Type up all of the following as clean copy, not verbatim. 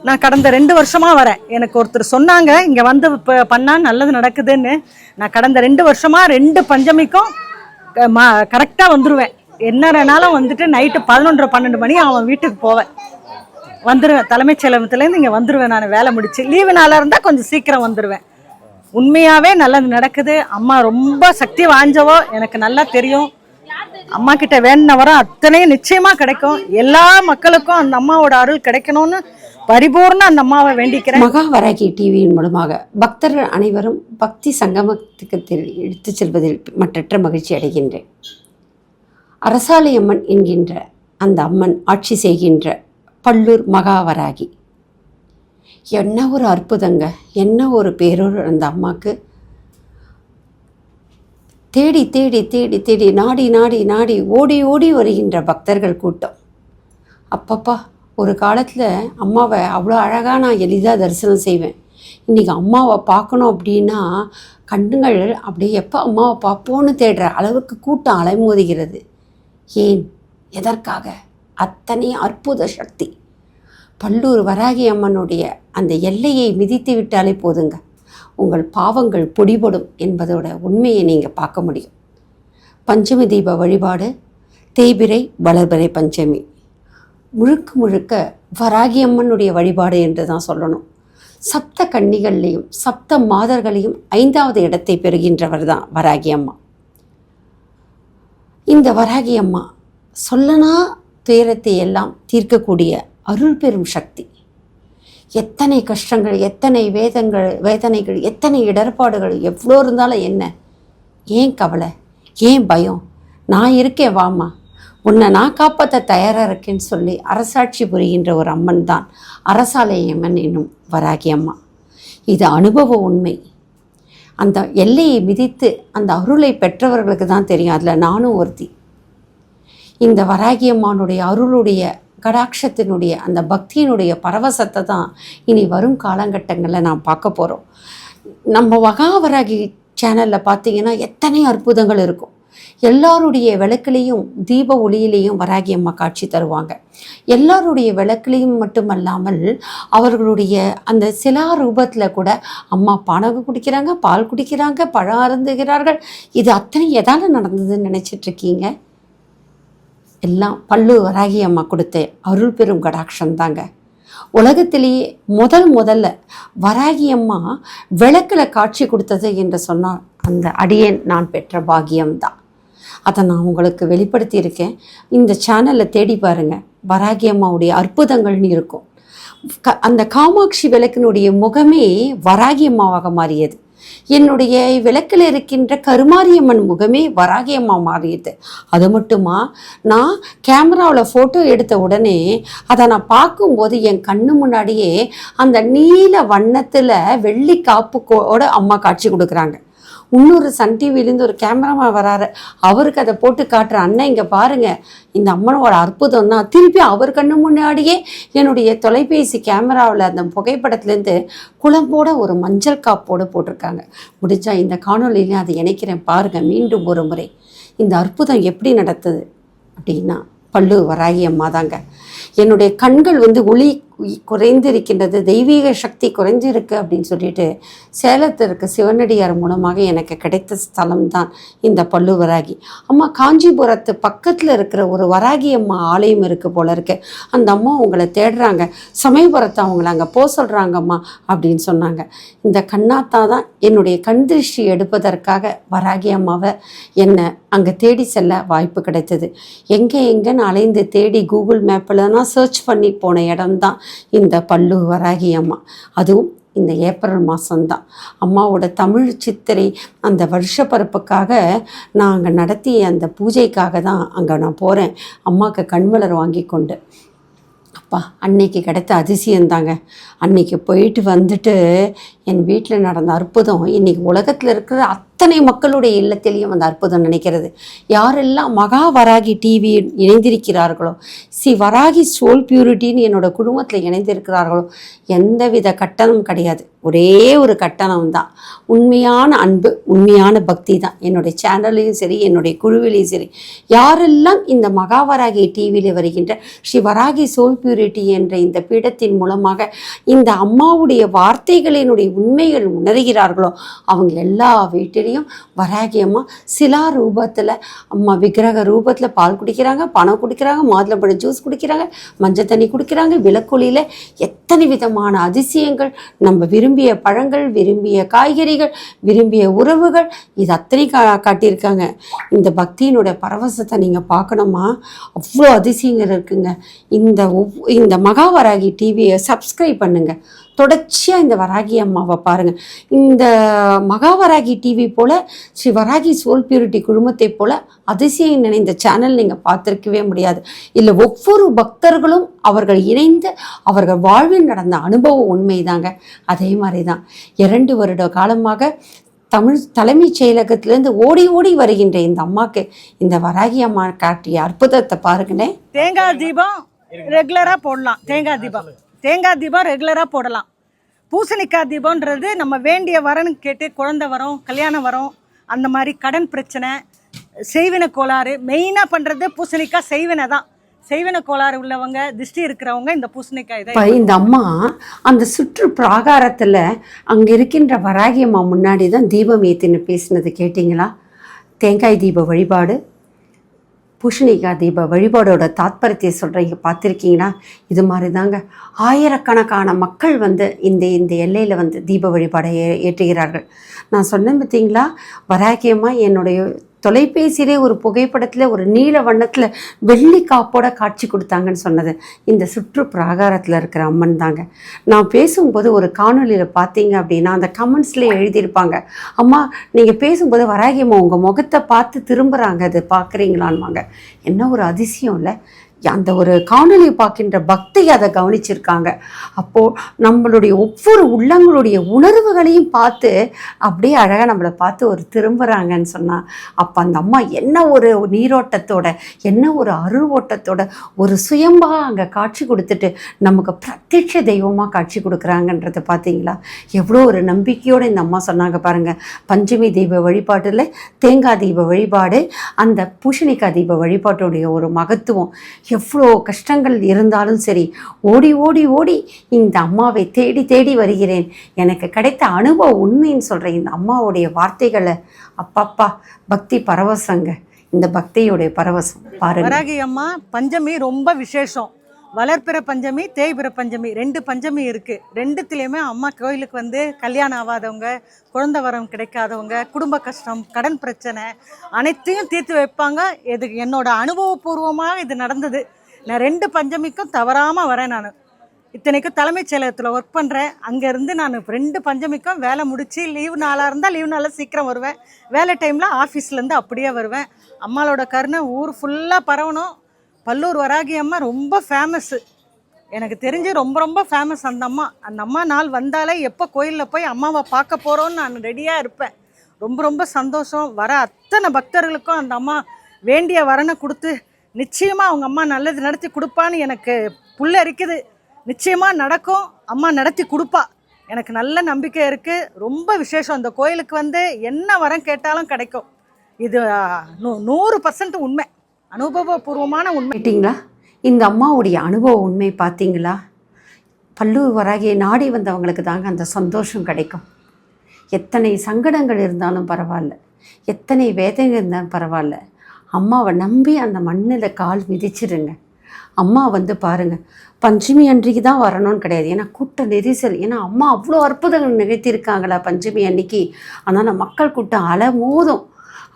நான் கடந்த 2 வருஷமாக வரேன். எனக்கு ஒருத்தர் சொன்னாங்க இங்கே வந்து இப்போ பண்ணால் நல்லது நடக்குதுன்னு. நான் கடந்த 2 வருஷமாக 2 பஞ்சமிக்கும் கரெக்டாக வந்துடுவேன். என்னன்னாலும் வந்துட்டு நைட்டு 11-12 மணி அவன் வீட்டுக்கு போவேன், வந்துடுவேன். தலைமைச் செயலகத்துலேருந்து இங்கே வந்துடுவேன். நான் வேலை முடிச்சு லீவு நாளாக இருந்தால் கொஞ்சம் சீக்கிரம் வந்துடுவேன். உண்மையாகவே நல்லது நடக்குது. அம்மா ரொம்ப சக்தி வாய்ஞ்சவோ எனக்கு நல்லா தெரியும். அம்மா கிட்ட வேணுன வரம் அத்தனையும் நிச்சயமா கிடைக்கும். எல்லா மக்களுக்கும் அந்த அம்மாவோட அருள் கிடைக்கணும்னு பரிபூர்ண அந்த அம்மாவை வேண்டிக்கிறேன். மகாவராகி டிவியின் மூலமாக பக்தர்கள் அனைவரும் பக்தி சங்கமத்துக்கு எடுத்து செல்வதில் மற்றற்ற மகிழ்ச்சி அடைகின்றேன். அரசாலையம்மன் என்கின்ற அந்த அம்மன் ஆட்சி செய்கின்ற பல்லூர் மகாவராகி என்ன ஒரு அற்புதங்க, என்ன ஒரு பேரொரு அந்த அம்மாவுக்கு. தேடி தேடி தேடி தேடி நாடி நாடி நாடி ஓடி ஓடி வருகின்ற பக்தர்கள் கூட்டம். அப்பப்பா, ஒரு காலத்தில் அம்மாவை அவ்வளோ அழகாக நான் எளிதாக தரிசனம் செய்வேன். இன்றைக்கி அம்மாவை பார்க்கணும் அப்படின்னா கண்ணுங்கள் அப்படியே எப்போ அம்மாவை பார்ப்போன்னு தேடுற அளவுக்கு கூட்டம் அலைமோதுகிறது. ஏன், எதற்காக? அத்தனை அற்புத சக்தி. பல்லூர் வராகி அம்மனுடைய அந்த எல்லையை மிதித்து விட்டாலே போதுங்க, உங்கள் பாவங்கள் பொடிபடும் என்பதோட உண்மையை நீங்கள் பார்க்க முடியும். பஞ்சமி தீப வழிபாடு, தேய்பிறை வளர்பிறை பஞ்சமி, முழுக்க முழுக்க வராகி அம்மனுடைய வழிபாடு என்று தான் சொல்லணும். சப்த கன்னிகள்லேயும் சப்த மாதர்களையும் 5வது இடத்தை பெறுகின்றவர் தான் வராகி அம்மா. இந்த வராகி அம்மா சொல்லனா துயரத்தை எல்லாம் தீர்க்கக்கூடிய அருள் பெரும் சக்தி. எத்தனை கஷ்டங்கள், எத்தனை வேதனைகள், எத்தனை இடர்பாடுகள் எவ்வளோ இருந்தாலும் என்ன, ஏன் கவலை, ஏன் பயம், நான் இருக்கேன் வாமா, உன்னை நான் காப்பாற்ற தயாராக இருக்கேன்னு சொல்லி அரசாட்சி புரிகின்ற ஒரு அம்மன் தான் அரசாலையம்மன் என்னும் வராகி அம்மா. இது அனுபவ உண்மை. அந்த எல்லையை மிதித்து அந்த அருளை பெற்றவர்களுக்கு தான் தெரியும். அதில் நானும் ஒருத்தி. இந்த வராகி அம்மானுடைய அருளுடைய கடாட்சத்தினுடைய அந்த பக்தியினுடைய பரவசத்தை தான் இனி வரும் காலகட்டங்களில் நாம் பார்க்க போகிறோம். நம்ம மகாவராகி சேனலில் பார்த்தீங்கன்னா எத்தனை அற்புதங்கள் இருக்கும். எல்லாருடைய விளக்குலேயும் தீப ஒளியிலையும் வராகி அம்மா காட்சி தருவாங்க. எல்லாருடைய விளக்குலையும் மட்டுமல்லாமல் அவர்களுடைய அந்த சிலா ரூபத்தில் கூட அம்மா பானகம் குடிக்கிறாங்க, பால் குடிக்கிறாங்க, பழம் அருந்துகிறார்கள். இது அத்தனை எதால் நடந்ததுன்னு நினச்சிட்ருக்கீங்க? எல்லாம் பல்லூர் வராகி அம்மா கொடுத்த அருள் பெரும் கடாட்சம் தாங்க. உலகத்திலேயே முதல்ல வராகி அம்மா விளக்கில் காட்சி கொடுத்தது என்று சொன்னால் அந்த அடியேன் நான் பெற்ற பாக்கியம்தான். அதை நான் உங்களுக்கு வெளிப்படுத்தியிருக்கேன். இந்த சேனலில் தேடி பாருங்கள், வராகி அம்மாவுடைய அற்புதங்கள்னு இருக்கும். அந்த காமாட்சி விளக்கினுடைய முகமே வராகி அம்மாவாக மாறியது. என்னுடைய விளக்கில் இருக்கின்ற கருமாரியம்மன் முகமே வராகி அம்மா மாறியது. அது மட்டுமா, நான் கேமராவில் ஃபோட்டோ எடுத்த உடனே அதை நான் பார்க்கும்போது என் கண்ணு முன்னாடியே அந்த நீல வண்ணத்தில் வெள்ளி காப்புக்கோட அம்மா காட்சி கொடுக்குறாங்க. இன்னொரு சன் டிவிலேருந்து ஒரு கேமராமேன் வராரு, அவருக்கு அதை போட்டு காட்டுற, அண்ணன் இங்கே பாருங்கள் இந்த அம்மனோட அற்புதம்னா, திருப்பி அவர் கண்ணு முன்னாடியே என்னுடைய தொலைபேசி கேமராவில் அந்த புகைப்படத்துலேருந்து குழம்போட ஒரு மஞ்சள் காப்போடு போட்டிருக்காங்க. முடிஞ்சா இந்த காணொலியிலையும் அதை இணைக்கிறேன் பாருங்கள். மீண்டும் ஒரு முறை இந்த அற்புதம் எப்படி நடத்துது அப்படின்னா பல்லூர் வராகி அம்மா தாங்க. என்னுடைய கண்கள் ஒளி குறைந்திருக்கின்றது, தெய்வீக சக்தி குறைஞ்சிருக்கு அப்படின்னு சொல்லிட்டு சேலத்தில் இருக்க சிவனடியார் மூலமாக எனக்கு கிடைத்த ஸ்தலம் தான் இந்த பல்லூர் வராகி அம்மா. காஞ்சிபுரத்து பக்கத்தில் இருக்கிற ஒரு வராகி அம்மா ஆலயம் இருக்குது போல இருக்கு. அந்த அம்மா உங்களை தேடுறாங்க, சமயபுரத்தை அவங்கள அங்கே போக சொல்கிறாங்கம்மா அப்படின்னு சொன்னாங்க. இந்த கண்ணாத்தா தான் என்னுடைய கண் திருஷ்டி எடுப்பதற்காக வராகி அம்மாவை என்னை அங்கே தேடி செல்ல வாய்ப்பு கிடைத்தது. எங்கேன்னு அலைந்து தேடி கூகுள் மேப்பில்னா சர்ச் பண்ணி போன இடம்தான் இந்த பல்லூர் வராகி அம்மா. அதுவும் இந்த ஏப்ரல் மாதம்தான். அம்மாவோட தமிழ் சித்திரை அந்த வருஷப்பரப்புக்காக நான் அங்கே நடத்திய அந்த பூஜைக்காக தான் அங்கே நான் போகிறேன், அம்மாவுக்கு கண்மலர் வாங்கி கொண்டு. அப்பா, அன்னைக்கு கிடைத்த அதிசயந்தாங்க. அன்னைக்கு போயிட்டு வந்துட்டு என் வீட்டில் நடந்த அற்புதம் இன்றைக்கி உலகத்தில் இருக்கிற அத்தனை மக்களுடைய இல்லத்திலையும் அந்த அற்புதம் நினைக்கிறது. யாரெல்லாம் மகா வராகி டிவி இணைந்திருக்கிறார்களோ, வராகி சோல் பியூரிட்டின்னு என்னோட குடும்பத்தில் இணைந்திருக்கிறார்களோ, எந்தவித கட்டணம் கிடையாது. ஒரே ஒரு கட்டணம் தான், உண்மையான அன்பு, உண்மையான பக்தி தான். என்னுடைய சேனல்லையும் சரி, என்னுடைய குழுவிலையும் சரி, யாரெல்லாம் இந்த மகாவராகி டிவியில் வருகின்ற ஸ்ரீ வராகி சோல் பியூரிட்டி என்ற இந்த பீடத்தின் மூலமாக இந்த அம்மாவுடைய வார்த்தைகளினுடைய உண்மைகள் உணர்கிறார்களோ, அவங்க எல்லா வீட்டிலையும் வராகி அம்மா சிலா ரூபத்தில், அம்மா விக்கிரக ரூபத்தில் பால் குடிக்கிறாங்க, பணம் குடிக்கிறாங்க, மாதுளம்பழம் ஜூஸ் குடிக்கிறாங்க, மஞ்சள் தண்ணி குடிக்கிறாங்க. விளக்கொலியில் எத்தனை விதமான அதிசயங்கள், நம்ம விரும்பிய பழங்கள், விரும்பிய காய்கறிகள், விரும்பிய உறவுகள், இது அத்தனை காட்டியிருக்காங்க. இந்த பக்தியினுடைய பரவசத்தை நீங்கள் பார்க்கணுமா, அவ்வளோ அதிசயங்கள் இருக்குங்க. இந்த மகாவராகி டிவியை சப்ஸ்கிரைப் பண்ணுங்க, தொடர்ச்சியாக இந்த வராகி அம்மாவை பாருங்கள். இந்த மகாவராகி டிவி போல் ஸ்ரீ வராகி சோல் பியூரிட்டி குழுமத்தை போல் அதிசயம் நினைந்த சேனல் நீங்கள் பார்த்துருக்கவே முடியாது. இல்லை, ஒவ்வொரு பக்தர்களும் அவர்கள் இணைந்து அவர்கள் வாழ்வில் நடந்த அனுபவம் உண்மைதாங்க. அதே மாதிரி தான் 2 வருட காலமாக தலைமைச் செயலகத்திலேருந்து ஓடி ஓடி வருகின்ற இந்த அம்மாவுக்கு இந்த வராகி அம்மா காட்டிய அற்புதத்தை பாருங்களேன். தேங்காய் தீபம் ரெகுலராக போடலாம். தேங்காய் தீபம் ரெகுலராக போடலாம். பூசணிக்காய் தீபம்ன்றது நம்ம வேண்டிய வரன்னு கேட்டு குழந்தை வரும், கல்யாணம் வரும், அந்த மாதிரி கடன் பிரச்சனை, செய்வின கோளாறு, மெயினாக பண்ணுறது பூசணிக்காய் செய்வினை தான். செய்வின கோளாறு உள்ளவங்க, திருஷ்டி இருக்கிறவங்க இந்த பூசணிக்காய் தான். இப்போ இந்த அம்மா அந்த சுற்று பிராகாரத்தில் அங்கே இருக்கின்ற வராகி அம்மா முன்னாடி தான் தீபம் ஏற்றின்னு பேசினது கேட்டிங்களா? தேங்காய் தீப வழிபாடு, பூசணிக்காய் தீப வழிபாடோட தாத்பரியத்தை சொல்கிறீங்க, பார்த்துருக்கீங்களா? இது மாதிரி தாங்க ஆயிரக்கணக்கான மக்கள் வந்து இந்த எல்லையில் வந்து தீப வழிபாடை ஏற்றுகிறார்கள். நான் சொன்னேன் பார்த்தீங்களா, வராகியம்மா என்னுடைய தொலைபேசியிலே ஒரு புகைப்படத்தில் ஒரு நீல வண்ணத்தில் வெள்ளி காப்போட காட்சி கொடுத்தாங்கன்னு சொன்னது இந்த சுற்று பிராகாரத்தில் இருக்கிற அம்மன் தாங்க. நான் பேசும்போது ஒரு காணொலியில் பார்த்தீங்க அப்படின்னா அந்த கமெண்ட்ஸ்லேயே எழுதியிருப்பாங்க, அம்மா நீங்கள் பேசும்போது வராகி அம்மா உங்கள் முகத்தை பார்த்து திரும்புகிறாங்க, அது பார்க்குறீங்களான்வாங்க. என்ன ஒரு அதிசயம் இல்லை? அந்த ஒரு காணொலி பார்க்கின்ற பக்தி அதை கவனிச்சிருக்காங்க. அப்போது நம்மளுடைய ஒவ்வொரு உள்ளங்களுடைய உணர்வுகளையும் பார்த்து அப்படியே அழகாக நம்மளை பார்த்து ஒரு திரும்புகிறாங்கன்னு சொன்னால், அப்போ அந்த அம்மா என்ன ஒரு நீரோட்டத்தோட, என்ன ஒரு அருள் ஓட்டத்தோட ஒரு சுயம்பாக அங்கே காட்சி கொடுத்துட்டு நமக்கு பிரத்யட்ச தெய்வமாக காட்சி கொடுக்குறாங்கன்றதை பார்த்தீங்களா? எவ்வளோ ஒரு நம்பிக்கையோடு இந்த அம்மா சொன்னாங்க பாருங்கள். பஞ்சமி தீப வழிபாட்டில் தேங்காய் தீப வழிபாடு, அந்த பூசணிக்காய் தீப வழிபாட்டுடைய ஒரு மகத்துவம், எவ்வளோ கஷ்டங்கள் இருந்தாலும் சரி ஓடி ஓடி ஓடி இந்த அம்மாவை தேடி தேடி வருகிறேன். எனக்கு கிடைத்த அனுபவம் உண்மைன்னு சொல்கிறேன். இந்த அம்மாவுடைய வார்த்தைகளை அப்பப்பா பக்தி பரவசங்க. இந்த பக்தியுடைய பரவசம் பாருங்க. வராகி அம்மா பஞ்சமி ரொம்ப விசேஷம். வளர்ப்பிற பஞ்சமி, தேய்பிற பஞ்சமி, 2 பஞ்சமி இருக்குது. 2த்துலேயுமே அம்மா கோயிலுக்கு வந்து கல்யாணம் ஆகாதவங்க, குழந்தை வரம் கிடைக்காதவங்க, குடும்ப கஷ்டம், கடன் பிரச்சனை அனைத்தையும் தீர்த்து வைப்பாங்க. இது என்னோட அனுபவபூர்வமாக இது நடந்தது. நான் 2 பஞ்சமிக்கும் தவறாமல் வரேன். நான் இத்தனைக்கும் தலைமைச் செயலகத்தில் ஒர்க் பண்ணுறேன். அங்கேருந்து நான் 2 பஞ்சமிக்கும் வேலை முடித்து லீவு நாளாக இருந்தால் லீவு நாளில் சீக்கிரம் வருவேன், வேலை டைமில் ஆஃபீஸ்லேருந்து அப்படியே வருவேன். அம்மாவோட கருணை ஊர் ஃபுல்லாக பரவணும். பல்லூர் வராகி அம்மா ரொம்ப ஃபேமஸ்ஸு, எனக்கு தெரிஞ்சு ரொம்ப ரொம்ப ஃபேமஸ் அந்த அம்மா. அந்த அம்மா நாள் வந்தாலே எப்போ கோயிலில் போய் அம்மாவை பார்க்க போகிறோன்னு நான் ரெடியாக இருப்பேன். ரொம்ப ரொம்ப சந்தோஷம். வர அத்தனை பக்தர்களுக்கும் அந்த அம்மா வேண்டிய வரனை கொடுத்து நிச்சயமாக அவங்க அம்மா நல்லது நடத்தி கொடுப்பான்னு எனக்கு புள்ள இருக்குது. நிச்சயமாக நடக்கும், அம்மா நடத்தி கொடுப்பா, எனக்கு நல்ல நம்பிக்கை இருக்குது. ரொம்ப விசேஷம். அந்த கோயிலுக்கு வந்து என்ன வரம் கேட்டாலும் கிடைக்கும். இது 100% உண்மை, அனுபவபூர்வமான உண்மை. கேட்டிங்களா? இந்த அம்மாவுடைய அனுபவ உண்மை பார்த்தீங்களா? பல்லூர் வராகியை நாடி வந்தவங்களுக்கு தாங்க அந்த சந்தோஷம் கிடைக்கும். எத்தனை சங்கடங்கள் இருந்தாலும் பரவாயில்ல, எத்தனை வேதனை இருந்தாலும் பரவாயில்ல, அம்மாவை நம்பி அந்த மண்ணில் கால் மிதிச்சிருங்க. அம்மா வந்து பாருங்கள், பஞ்சமி அன்றைக்கு தான் வரணும்னு கிடையாது. ஏன்னா கூட்ட நெரிசல், ஏன்னா அம்மா அவ்வளோ அற்புதங்கள் நிகழ்த்தியிருக்காங்களா பஞ்சமி அன்னைக்கு. அதனால் மக்கள் கூட்டம் அலமோதும்.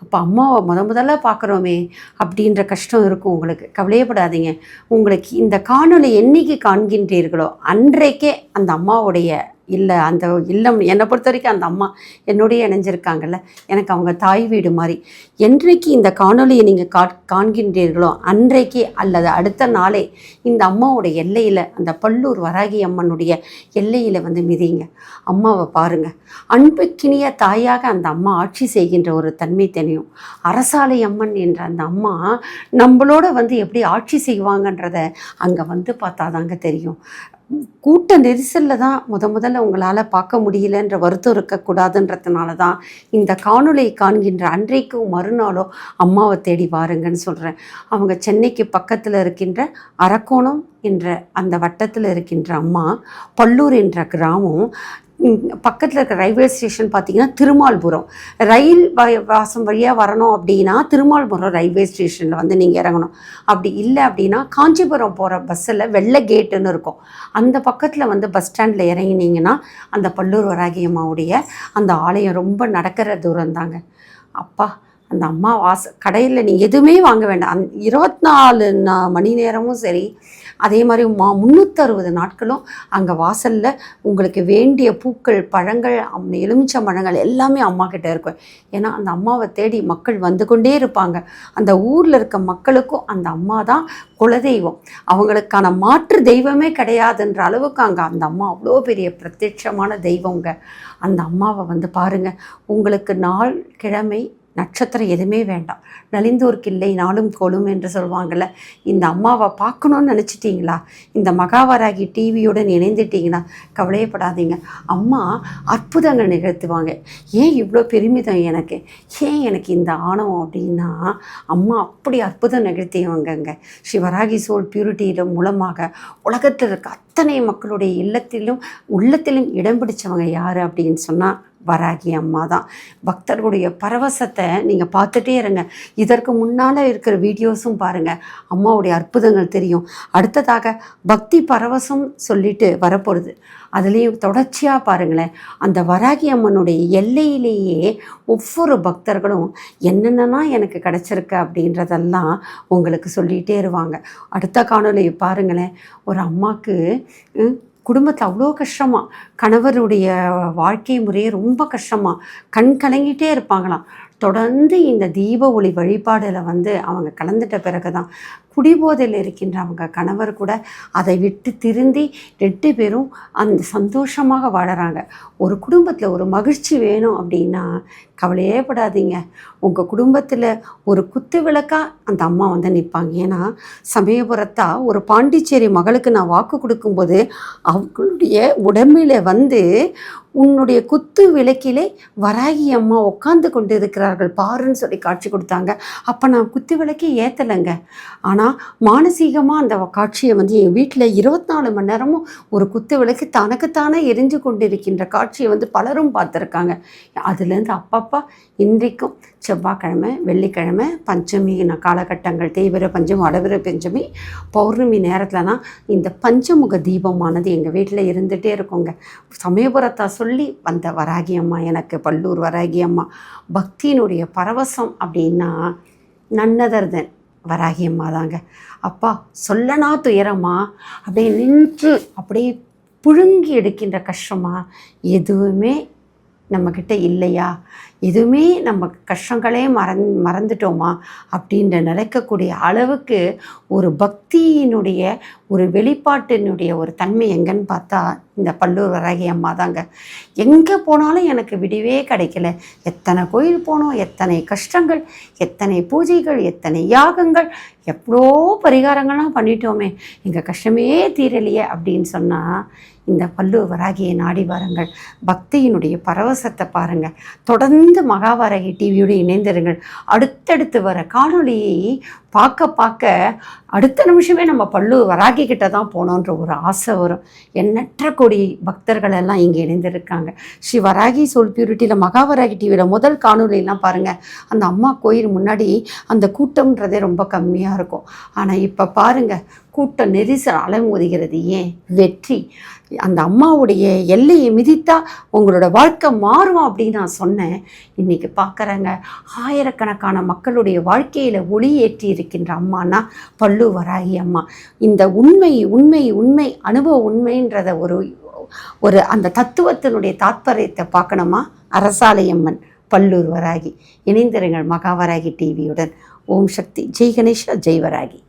அப்போ அம்மாவை முதல்ல பார்க்குறோமே அப்படின்ற கஷ்டம் இருக்கும் உங்களுக்கு. கவலையப்படாதீங்க. உங்களுக்கு இந்த காணொளி என்னைக்கு காண்கின்றீர்களோ அன்றைக்கே அந்த அம்மாவுடைய இல்லை அந்த இல்லம் என்னை பொறுத்த வரைக்கும் அந்த அம்மா என்னுடைய இணைஞ்சிருக்காங்கல்ல, எனக்கு அவங்க தாய் வீடு மாதிரி. என்றைக்கு இந்த காணொலியை நீங்கள் காண்கின்றீர்களோ அன்றைக்கு அல்லது அடுத்த நாளே இந்த அம்மாவோட எல்லையில், அந்த பல்லூர் வராகி அம்மனுடைய எல்லையில் வந்து மிதிங்க. அம்மாவை பாருங்கள். அன்புக்கினிய தாயாக அந்த அம்மா ஆட்சி செய்கின்ற ஒரு தன்மை தெரியும். அரசாலை அம்மன் என்ற அந்த அம்மா நம்மளோட வந்து எப்படி ஆட்சி செய்வாங்கன்றத அங்கே வந்து பார்த்தாதாங்க தெரியும். கூட்ட நெரிசலில் தான் முதல்ல உங்களால் பார்க்க முடியலன்ற வருத்தம் இருக்கக்கூடாதுன்றதுனால தான் இந்த காணொலியை காண்கின்ற அன்றைக்கும் மறுநாளோ அம்மாவை தேடி வாருங்கன்னு சொல்கிறேன். அவங்க சென்னைக்கு பக்கத்தில் இருக்கின்ற அரக்கோணம் என்ற அந்த வட்டத்தில் இருக்கின்ற அம்மா, பல்லூர் என்ற கிராமம், பக்கத்தில் இருக்கிற ரயில்வே ஸ்டேஷன் பார்த்திங்கன்னா திருமால்புரம். ரயில் வாசம் வழியாக வரணும் அப்படின்னா திருமால்புரம் ரயில்வே ஸ்டேஷனில் வந்து நீங்கள் இறங்கணும். அப்படி இல்லை அப்படின்னா காஞ்சிபுரம் போகிற பஸ்ஸில் வெள்ளை கேட்டுன்னு இருக்கும், அந்த பக்கத்தில் வந்து பஸ் ஸ்டாண்டில் இறங்கினீங்கன்னா அந்த பல்லூர் வராகி அம்மாவுடைய அந்த ஆலயம் ரொம்ப நடக்கிற தூரம் தாங்க. அப்பா, அந்த அம்மா கடையில் நீங்கள் எதுவுமே வாங்க வேண்டாம். 24 மணி நேரமும் சரி, அதே மாதிரி 360 நாட்களும் அங்கே வாசலில் உங்களுக்கு வேண்டிய பூக்கள், பழங்கள், எலுமிச்சை பழங்கள் எல்லாமே அம்மா கிட்ட இருக்கும். ஏன்னா அந்த அம்மாவை தேடி மக்கள் வந்து கொண்டே இருப்பாங்க. அந்த ஊரில் இருக்க மக்களுக்கும் அந்த அம்மா தான் குலதெய்வம். அவங்களுக்கான மாற்று தெய்வமே கிடையாதுன்ற அளவுக்கு அங்கே அந்த அம்மா அவ்வளோ பெரிய பிரத்யட்சமான தெய்வங்க. அந்த அம்மாவை வந்து பாருங்கள். உங்களுக்கு நாள், கிழமை, நட்சத்திரம் எதுவுமே வேண்டாம். நலிந்தோர்க்கு இல்லை நாளும் கொளும் என்று சொல்லுவாங்கள்ல. இந்த அம்மாவை பார்க்கணுன்னு நினச்சிட்டிங்களா, இந்த மகாவராகி டிவியுடன் இணைந்துட்டிங்கன்னா கவலையப்படாதீங்க. அம்மா அற்புதங்கள் நிகழ்த்துவாங்க. ஏன் இவ்வளோ பெருமிதம் எனக்கு, ஏன் எனக்கு இந்த ஆணவம் அப்படின்னா, அம்மா அப்படி அற்புதம் நிகழ்த்தியவங்கங்க. ஸ்ரீவராகி சோல் பியூரிட்டியில் மூலமாக உலகத்தில் இருக்க அத்தனை மக்களுடைய உள்ளத்திலும் இடம் பிடிச்சவங்க யார் அப்படின்னு சொன்னால் வராகி அம்மா தான். பக்தர்களுடைய பரவசத்தை நீங்கள் பார்த்துட்டே இருங்க. இதற்கு முன்னால் இருக்கிற வீடியோஸும் பாருங்கள், அம்மாவுடைய அற்புதங்கள் தெரியும். அடுத்ததாக பக்தி பரவசம் சொல்லிட்டு வரப்போகிறது, அதுலேயும் தொடர்ச்சியாக பாருங்களேன். அந்த வராகி அம்மனுடைய எல்லையிலேயே ஒவ்வொரு பக்தர்களும் என்னென்னா எனக்கு கிடச்சிருக்கு அப்படின்றதெல்லாம் உங்களுக்கு சொல்லிகிட்டே இருவாங்க. அடுத்த காணொலி பாருங்களேன். ஒரு அம்மாவுக்கு குடும்பத்தில் அவ்வளோ கஷ்டமாக, கணவருடைய வாழ்க்கை முறையே ரொம்ப கஷ்டமாக, கண் கலங்கிட்டே இருப்பாங்களாம். தொடர்ந்து இந்த தீப ஒளி வழிபாடில் வந்து அவங்க கலந்துட்ட பிறகு தான் குடிபோதையில் இருக்கின்ற அவங்க கணவர் கூட அதை விட்டு திருந்தி 2 பேரும் அந்த சந்தோஷமாக வாழறாங்க. ஒரு குடும்பத்தில் ஒரு மகிழ்ச்சி வேணும் அப்படின்னா கவலையே படாதீங்க. உங்கள் குடும்பத்தில் ஒரு குத்து விளக்காக அந்த அம்மா வந்து நிற்பாங்க. ஏன்னா சமயபுரத்தா ஒரு பாண்டிச்சேரி மகளுக்கு நான் வாக்கு கொடுக்கும்போது அவங்களுடைய உடம்பில் வந்து உன்னுடைய குத்து விளக்கிலே வராகி அம்மா உட்காந்து கொண்டு இருக்கிறார்கள் பாருன்னு சொல்லி காட்சி கொடுத்தாங்க. அப்போ நான் குத்து விளக்கே ஏற்றலைங்க. ஆனால் மானசீகமாக அந்த காட்சியை வந்து என் வீட்டில் 24 மணி நேரமும் ஒரு குத்து விளக்கு தனக்குத்தானே எரிஞ்சு கொண்டு இருக்கின்ற காட்சியை வந்து பலரும் பார்த்துருக்காங்க. அதுலேருந்து அப்பப்போ இன்றைக்கும் செவ்வாய்க்கிழமை, வெள்ளிக்கிழமை, பஞ்சமி காலகட்டங்கள், தேய்பிறை பஞ்சமி, வடபிறை பஞ்சமி, பௌர்ணமி நேரத்தில்னா இந்த பஞ்சமுக தீபமானது எங்கள் வீட்டில் இருந்துகிட்டே இருக்குங்க. சமயபுரத்தை சொல்லி வந்த வராகி அம்மா எனக்கு, பல்லூர் வராகி அம்மா. பக்தியினுடைய பரவசம் அப்படின்னா நன்னதர்தன் வராகி அம்மா தாங்க. அப்பா சொல்லனா துயரமா, அப்படியே நின்று அப்படியே புழுங்கி எடுக்கின்ற கஷ்டமா எதுவுமே நம்மக்கிட்ட இல்லையா, எதுவுமே நம்ம கஷ்டங்களே மறந்துட்டோமா அப்படின்ற நினைக்கக்கூடிய அளவுக்கு ஒரு பக்தியினுடைய ஒரு வெளிப்பாட்டினுடைய ஒரு தன்மை எங்கன்னு பார்த்தா இந்த பல்லூர் வராகி அம்மா தாங்க. எங்கே போனாலும் எனக்கு விடிவே கிடைக்கல. எத்தனை கோயில் போனோம், எத்தனை கஷ்டங்கள், எத்தனை பூஜைகள், எத்தனை யாகங்கள், எவ்வளோ பரிகாரங்கள்லாம் பண்ணிட்டோமே, எங்கள் கஷ்டமே தீரலையே அப்படின்னு சொன்னால் இந்த பல்லூர் வராகியை நாடி வாருங்கள். பக்தியினுடைய பரவசத்தை பாருங்கள். தொடர்ந்து மகாவராகி டிவியோடு இணைந்திருங்கள். அடுத்தடுத்து வர காணொலியை பார்க்க அடுத்த நிமிஷமே நம்ம பல்லூர் வராகி கிட்ட தான் போனோன்ற ஒரு ஆசை வரும். எண்ணற்ற கோடி பக்தர்கள் எல்லாம் இங்கே இணைந்திருக்காங்க. ஸ்ரீ வராகி சோல் பியூரிட்டியில் மகாவராகி டிவியில் முதல் காணொலியெல்லாம் பாருங்கள். அந்த அம்மா கோயில் முன்னாடி அந்த கூட்டம்ன்றதே ரொம்ப கம்மியாக இருக்கும். ஆனால் இப்போ பாருங்கள், கூட்டம் நெரிசல் அலைமோதுகிறது. ஏன்? வெற்றி. அந்த அம்மாவுடைய எல்லையை மிதித்தா உங்களோட வாழ்க்கை மாறும் அப்படின்னு நான் சொன்னேன். இன்றைக்கி பார்க்குறேங்க, ஆயிரக்கணக்கான மக்களுடைய வாழ்க்கையில் ஒளி ஏற்றி இருக்கின்ற அம்மானா பல்லூர் வராகி அம்மா. இந்த உண்மை உண்மை உண்மை அனுபவ உண்மைன்றத ஒரு அந்த தத்துவத்தினுடைய தாத்பரியத்தை பார்க்கணுமா? அரசாலயம்மன் பல்லூர் வராகி. இணைந்திருங்கள் மகாவராகி டிவியுடன். ஓம் சக்தி. ஜெய் கணேஷா, ஜெய் வராகி.